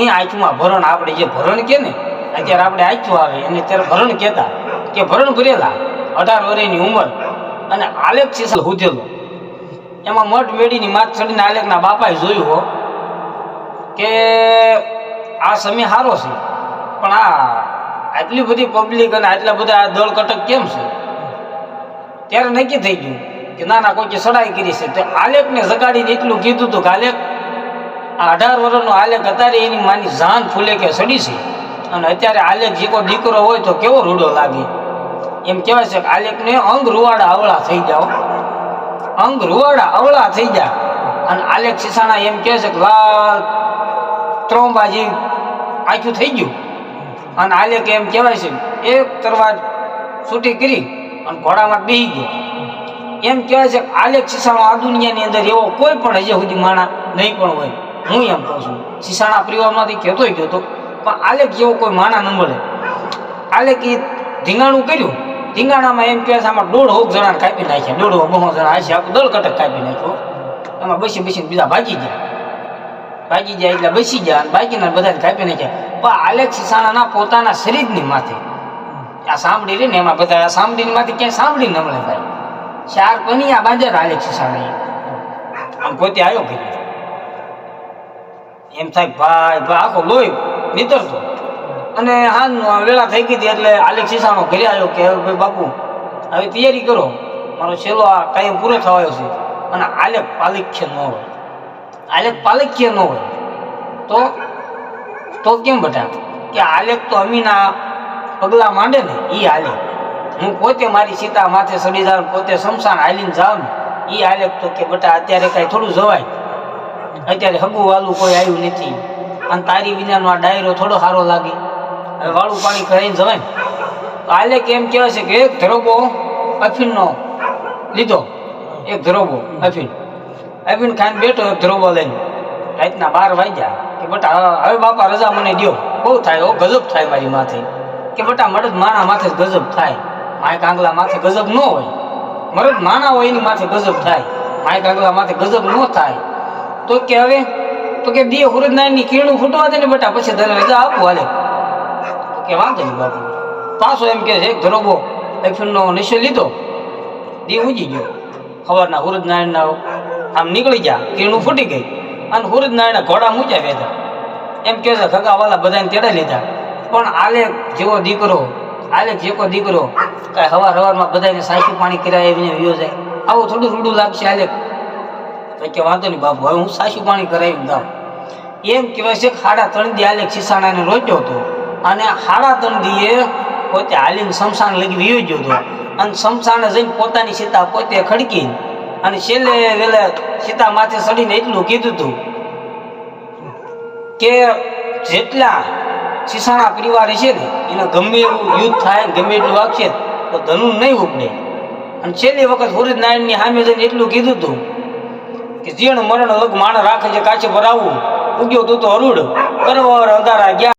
આંચમાં ભરણ આપણે જે ભરણ કે ને અત્યારે આપણે આંચું આવે એને ત્યારે ભરણ કહેતા કે ભરણ ભરેલા 18 વર્ષની ઉંમર અને આલેખ શીશલ હુધેલો એમાં મઠ મેળીની માથ ચડીને આલેખના બાપાએ જોયું હો કે આ સમય સારો છે પણ આટલી બધી પબ્લિક અને આટલા બધા દળ કટક કેમ છે ત્યારે નક્કી થઈ ગયું કે ના કોઈ સડાઈ કરી છે તો આલેખને જગાડીને એટલું કીધું હતું કે આલેખ આ 18 વર્ષનો આલેખ અત્યારે એની માની જાન ફૂલે કે સડી છે અને અત્યારે આલેખ જે કોઈ દીકરો હોય તો કેવો રૂડો લાગે એમ કહેવાય છે કે આલેખને અંગ રૂવાડા અવળા થઈ જાઓ અંગ રૂવાડા અવળા થઈ જાય અને આલેખ શીશાણા એમ કહે છે કે લાલ ત્રોંબાજી આખું થઈ ગયું અને આલેખ એમ કહેવાય છે એક તરવાર છૂટી કરી અને ઘોડામાં બેસી ગયો એમ કહેવાય છે કે આલેખ શીશાણો આ દુનિયાની અંદર એવો કોઈ પણ હજી સુધી માણા નહીં પણ હોય હું એમ કહું છું શીશાણા પરિવારમાંથી કહેતોય ગયો હતો પણ આલેખ જેવો કોઈ માણા ન મળે આલેખ એ ધીંગાણું કર્યું ધીંગાણામાં એમ કહે છે આમાં 1.5 જણાને કાપી નાખ્યા 1.5 જણા આશી આખું દળ કટક કાપી નાખ્યો એમાં બેસીને બીજા ભાગી જાય એટલે બેસી ગયા અને બાકીના બધાને કાપી નાખ્યા પણ આલેખ શીશાણાના પોતાના શરીરની માથે આ સાંભળી રહી ને એમાં બધા આ સાંભળીની માંથી ક્યાંય સાંભળી ન મળે ભાઈ 4 પનિયા બાંધ્યા આલેખ શીશાણા આમ પોતે આવ્યો કરી એમ થાય ભાઈ આખો લોહી નીતરતો અને હા વેળા થઈ ગઈ હતી એટલે આલેખ શીશાણો ઘરે આવ્યો કે ભાઈ બાપુ હવે તૈયારી કરો મારો છેલ્લો આ ટાઈમ પૂરો થવાયો છે અને આલેખ પાલિખ્ય ન હોય આલેખ પાલિખ્ય ન હોય તો કેમ બટા કે આલેખ તો અમીના પગલા માંડે ને એ આલેખ હું પોતે મારી સીતા માથે સડી જાઉં પોતે શમશાન હાલીને જાઉં ને એ આલેખ તો કે બટા અત્યારે કાંઈ થોડું જવાય અત્યારે હગું વાલું કોઈ આવ્યું નથી અને તારી વિનાનો આ ડાયરો થોડો સારો લાગે હવે વાળું પાણી કરાવીને જવાય ને તો આલેખ એમ કહેવાય છે કે એક ધરોબો અફીણનો લીધો એક ધરોબો અફીણ ખાઈને બેઠો એક ધરોબો લઈને રાતના 12 વાગ્યા કે બટા હવે બાપા રજા મને દો બહુ થાય ઓ ગજબ થાય મારી માથે કે બટા મરદ માણા માથે ગજબ થાય માય કાંગલા માથે ગજબ ન હોય મરદ માણા હોય એની માથે ગજબ થાય માય કાંગલા માથે ગજબ ન થાય તો કે હવે તો કે દી હુરદનારાયણની કિરણું ફૂટવા દે ને બટા પછી તને રજા આપું હાલે તો કે વાંધો નહીં બાપુ પાછો એમ કે એક ધરોબો અફીણનો નિશો લીધો દી ઊંઘી ગયો સવારના હુરદનારાયણના આમ નીકળી ગયા કિરણું ફૂટી ગઈ અને હુરદનારાયણના ઘોડા મૂક્યા બેઠા એમ કે છે ખગાવાલા બધાને તેડા લીધા પણ આલેખ જેવો દીકરો કાંઈ હવારમાં બધાને સાચું પાણી કરાય એમને વ્યો જાય આવું થોડું રૂડું લાગશે આલેખ તો કે વાંધો નહીં બાપુ હવે હું સાચું પાણી કરાવી દઉં એમ કહેવાય છે કે 3.5 દી આલેખ શીશાણાને રોક્યો હતો અને 3.5 દીએ પોતે હાલીને શમશાન લગી વ્યો ગયો હતો અને શમશાને જઈને પોતાની સીતા પોતે ખડકી અને છેલ્લે વેલે સીતા માથે ચડીને એટલું કીધું હતું કે જેટલા શીશાણા પરિવાર છે ને એને ગમે એવું યુદ્ધ થાય ગમે એટલું વાગશે તો ધનુ નહીં ઉપડે અને છેલ્લી વખત હુરદનારાયણની સામે જઈને એટલું કીધું હતું કે જીણ મરણ લગ માણ રાખે છે કાચે પર આવું ઉગ્યો તું તો અરુડ કરવર અંધારા ગયા